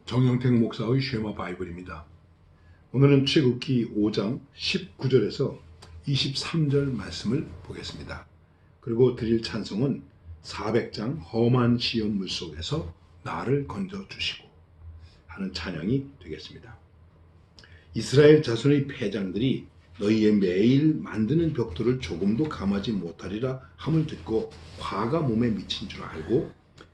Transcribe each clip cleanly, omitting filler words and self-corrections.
정영택 목사의 쉐마 바이블입니다. 오늘은 출애굽기 5장 19절에서 23절 말씀을 보겠습니다. 그리고 드릴 찬송은 400장 험한 시온 물속에서 나를 건져주시고 하는 찬양이 되겠습니다. 이스라엘 자손의 패장들이 너희의 매일 만드는 벽돌을 조금도 감하지 못하리라 함을 듣고 화가 몸에 미친 줄 알고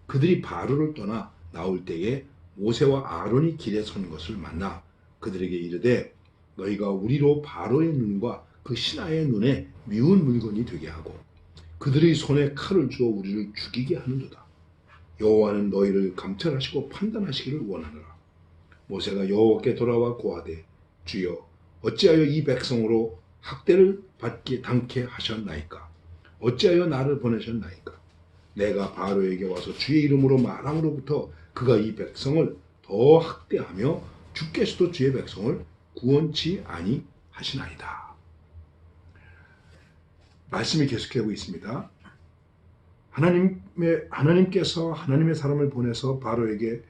그들이 바로를 떠나 나올 때에 모세와 아론이 길에 선 것을 만나 그들에게 이르되 너희가 우리로 바로의 눈과 그 신하의 눈에 미운 물건이 되게 하고 그들의 손에 칼을 주어 우리를 죽이게 하는도다. 여호와는 너희를 감찰하시고 판단하시기를 원하노라. 모세가 여호와께 돌아와 고하되 주여 어찌하여 이 백성으로 학대를 받게 당케 하셨나이까? 어찌하여 나를 보내셨나이까? 내가 바로에게 와서 주의 이름으로 말함으로부터 그가 이 백성을 더 학대하며 주께서도 주의 백성을 구원치 아니하시나이다. 말씀이 계속되고 있습니다. 하나님께서 하나님의 사람을 보내서 바로에게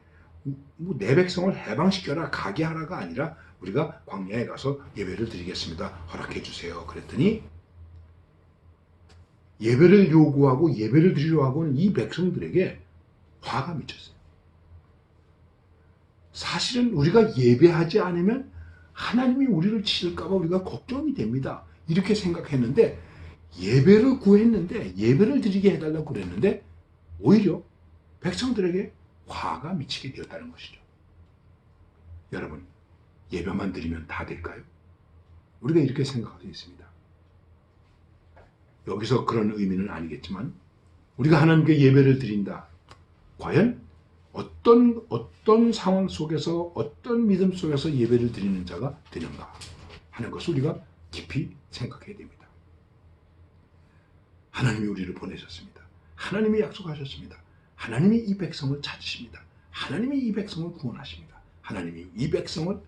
내 백성을 해방시켜라 가게 하라가 아니라 우리가 광야에 가서 예배를 드리겠습니다. 허락해 주세요. 그랬더니 예배를 요구하고 예배를 드리려 하고는 이 백성들에게 화가 미쳤어요. 사실은 우리가 예배하지 않으면 하나님이 우리를 치실까 봐 우리가 걱정이 됩니다. 이렇게 생각했는데 예배를 구했는데 예배를 드리게 해달라고 그랬는데 오히려 백성들에게 화가 미치게 되었다는 것이죠. 여러분, 예배만 드리면 다 될까요? 우리가 이렇게 생각하고 있습니다. 여기서 그런 의미는 아니겠지만 우리가 하나님께 예배를 드린다. 과연 어떤 상황 속에서 어떤 믿음 속에서 예배를 드리는 자가 되는가 하는 것을 우리가 깊이 생각해야 됩니다. 하나님이 우리를 보내셨습니다. 하나님이 약속하셨습니다. 하나님이 이 백성을 찾으십니다. 하나님이 이 백성을 구원하십니다. 하나님이 이 백성을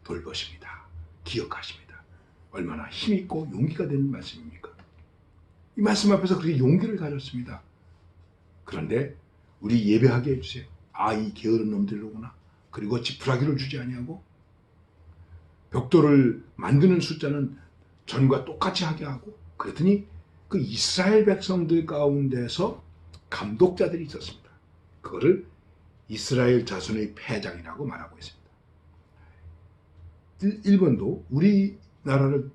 돌보십니다. 기억하십니다. 얼마나 힘있고 용기가 되는 말씀입니까? 이 말씀 앞에서 그렇게 용기를 가졌습니다. 그런데 우리 예배하게 해주세요. 이 게으른 놈들로구나. 그리고 지푸라기를 주지 아니하고 벽돌을 만드는 숫자는 전과 똑같이 하게 하고 그랬더니 그 이스라엘 백성들 가운데서 감독자들이 있었습니다. 그거를 이스라엘 자손의 패장이라고 말하고 있습니다. 일본도 우리나라를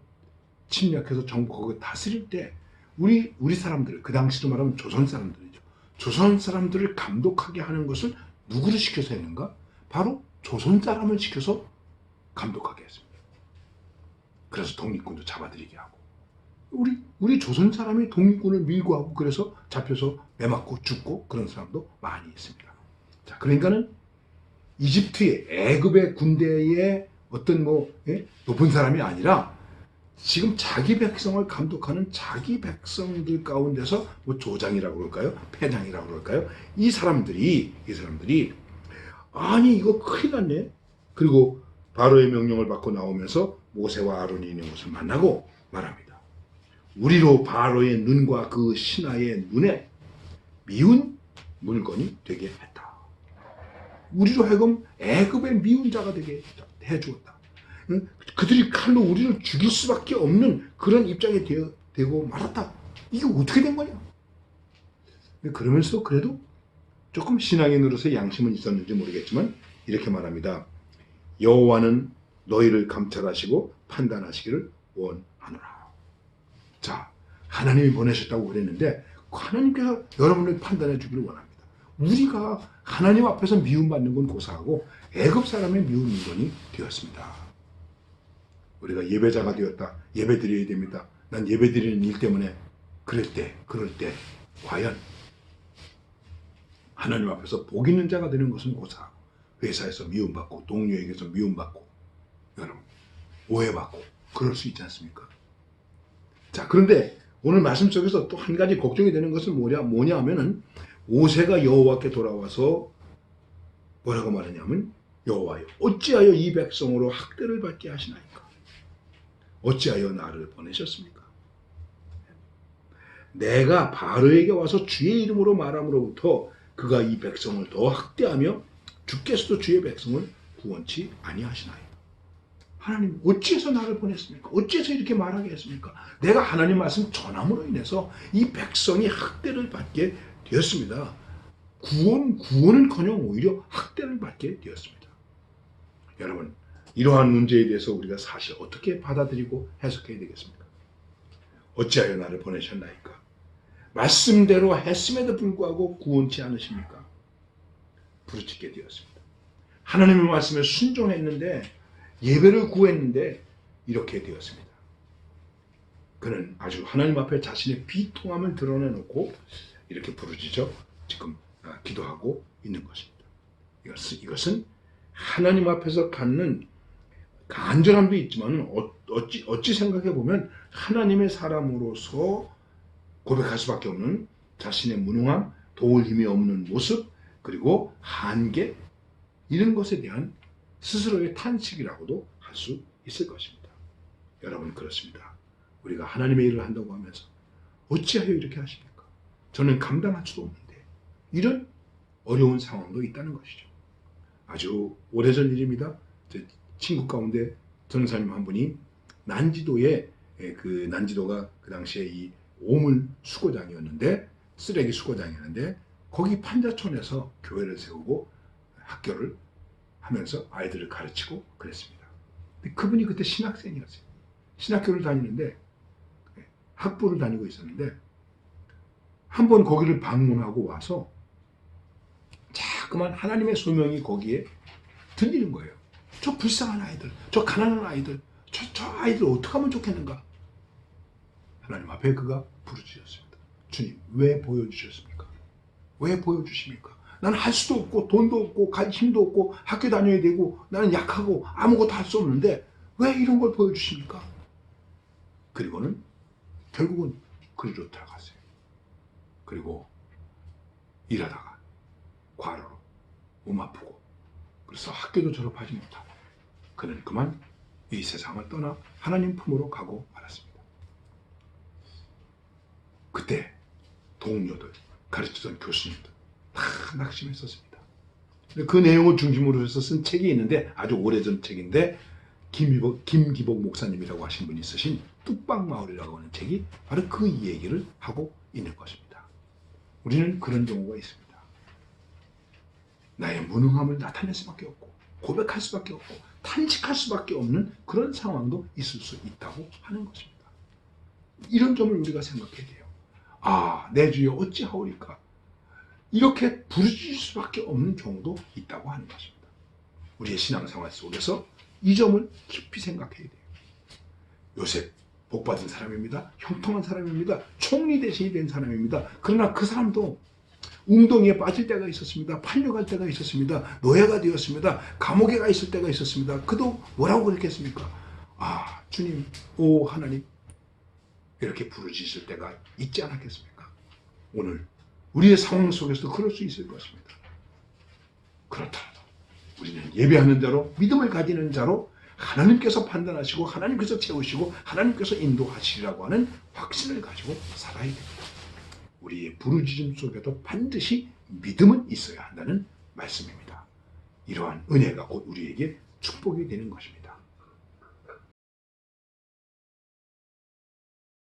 침략해서 정복하고 다스릴 때 우리 사람들, 그 당시로 말하면 조선 사람들이죠. 조선 사람들을 감독하게 하는 것을 누구를 시켜서 했는가? 바로 조선 사람을 시켜서 감독하게 했습니다. 그래서 독립군도 잡아들이게 하고 우리 조선 사람이 독립군을 밀고 하고 그래서 잡혀서 매맞고 죽고 그런 사람도 많이 있습니다. 자, 그러니까는 이집트의 애굽의 군대의 어떤 높은 사람이 아니라 지금 자기 백성을 감독하는 자기 백성들 가운데서 조장이라고 그럴까요? 패장이라고 그럴까요? 이 사람들이 아니 이거 큰일 났네. 그리고 바로의 명령을 받고 나오면서 모세와 아론이 있는 곳을 만나고 말합니다. 우리로 바로의 눈과 그 신하의 눈에 미운 물건이 되게 했다. 우리로 하여금 애굽의 미운 자가 되게 해주었다. 그들이 칼로 우리를 죽일 수밖에 없는 그런 입장이 되고 말았다. 이게 어떻게 된 거냐? 그러면서 그래도 조금 신앙의 노릇에 양심은 있었는지 모르겠지만 이렇게 말합니다. 여호와는 너희를 감찰하시고 판단하시기를 원하노라. 자, 하나님이 보내셨다고 그랬는데 하나님께서 여러분을 판단해 주기를 원합니다. 우리가 하나님 앞에서 미움받는 건 고사하고 애굽 사람의 미운 물건이 되었습니다. 우리가 예배자가 되었다. 예배 드려야 됩니다. 난 예배 드리는 일 때문에 그럴 때 과연 하나님 앞에서 복 있는 자가 되는 것은 고사하고 회사에서 미움받고 동료에게서 미움받고 여러분 오해받고 그럴 수 있지 않습니까? 자, 그런데 오늘 말씀 속에서 또 한 가지 걱정이 되는 것은 뭐냐 하면은 모세가 여호와께 돌아와서 뭐라고 말하냐면 여호와여 어찌하여 이 백성으로 학대를 받게 하시나이까? 어찌하여 나를 보내셨습니까? 내가 바로에게 와서 주의 이름으로 말함으로부터 그가 이 백성을 더 학대하며 주께서도 주의 백성을 구원치 아니하시나이다. 하나님 어찌해서 나를 보냈습니까? 어찌해서 이렇게 말하게 했습니까? 내가 하나님 말씀 전함으로 인해서 이 백성이 학대를 받게 되었습니다. 구원은커녕 오히려 학대를 받게 되었습니다. 여러분, 이러한 문제에 대해서 우리가 사실 어떻게 받아들이고 해석해야 되겠습니까? 어찌하여 나를 보내셨나이까? 말씀대로 했음에도 불구하고 구원치 않으십니까? 부르짖게 되었습니다. 하나님의 말씀에 순종했는데, 예배를 구했는데 이렇게 되었습니다. 그는 아주 하나님 앞에 자신의 비통함을 드러내놓고 이렇게 부르짖어 지금 기도하고 있는 것입니다. 이것은 하나님 앞에서 갖는 간절함도 있지만 어찌 생각해 보면 하나님의 사람으로서 고백할 수밖에 없는 자신의 무능함, 도울 힘이 없는 모습, 그리고 한계, 이런 것에 대한 스스로의 탄식이라고도 할 수 있을 것입니다. 여러분, 그렇습니다. 우리가 하나님의 일을 한다고 하면서 어찌하여 이렇게 하십니까? 저는 감당할 수도 없는데, 이런 어려운 상황도 있다는 것이죠. 아주 오래전 일입니다. 제 친구 가운데 전사님 한 분이 난지도에, 난지도가 그 당시에 이 오물 수거장이었는데, 쓰레기 수거장이었는데, 거기 판자촌에서 교회를 세우고 학교를 하면서 아이들을 가르치고 그랬습니다. 근데 그분이 그때 신학생이었어요. 신학교를 다니는데, 학부를 다니고 있었는데, 한번 거기를 방문하고 와서 자꾸만 하나님의 소명이 거기에 들리는 거예요. 저 불쌍한 아이들, 저 가난한 아이들, 저 아이들 어떻게 하면 좋겠는가? 하나님 앞에 그가 부르짖었습니다. 주님, 왜 보여주셨습니까? 왜 보여주십니까? 나는 할 수도 없고 돈도 없고 갈 힘도 없고 학교 다녀야 되고 나는 약하고 아무것도 할 수 없는데 왜 이런 걸 보여주십니까? 그리고는 결국은 그리로 들어갔어요. 그리고 일하다가 과로로 몸 아프고, 그래서 학교도 졸업하지 못하고 그는 그만 이 세상을 떠나 하나님 품으로 가고 말았습니다. 그때 동료들, 가르치던 교수님들 다 낙심했었습니다. 그 내용을 중심으로 해서 쓴 책이 있는데, 아주 오래전 책인데, 김기복 목사님이라고 하신 분이 쓰신 뚝방마을이라고 하는 책이 바로 그 얘기를 하고 있는 것입니다. 우리는 그런 경우가 있습니다. 나의 무능함을 나타낼 수밖에 없고 고백할 수밖에 없고 탄식할 수밖에 없는 그런 상황도 있을 수 있다고 하는 것입니다. 이런 점을 우리가 생각해야 돼요. 아, 내 주여 어찌하오리까? 이렇게 부르짖을 수밖에 없는 경우도 있다고 하는 것입니다. 우리의 신앙생활 속에서 이 점을 깊이 생각해야 돼요. 요셉, 복받은 사람입니다. 형통한 사람입니다. 총리 대신이 된 사람입니다. 그러나 그 사람도 웅덩이에 빠질 때가 있었습니다. 팔려갈 때가 있었습니다. 노예가 되었습니다. 감옥에 가 있을 때가 있었습니다. 그도 뭐라고 그랬겠습니까? 아, 주님, 오 하나님, 이렇게 부르짖을 때가 있지 않았겠습니까? 오늘 우리의 상황 속에서도 그럴 수 있을 것입니다. 그렇더라도 우리는 예배하는 자로, 믿음을 가지는 자로 하나님께서 판단하시고 하나님께서 채우시고 하나님께서 인도하시리라고 하는 확신을 가지고 살아야 됩니다. 우리의 부르짖음 속에도 반드시 믿음은 있어야 한다는 말씀입니다. 이러한 은혜가 곧 우리에게 축복이 되는 것입니다.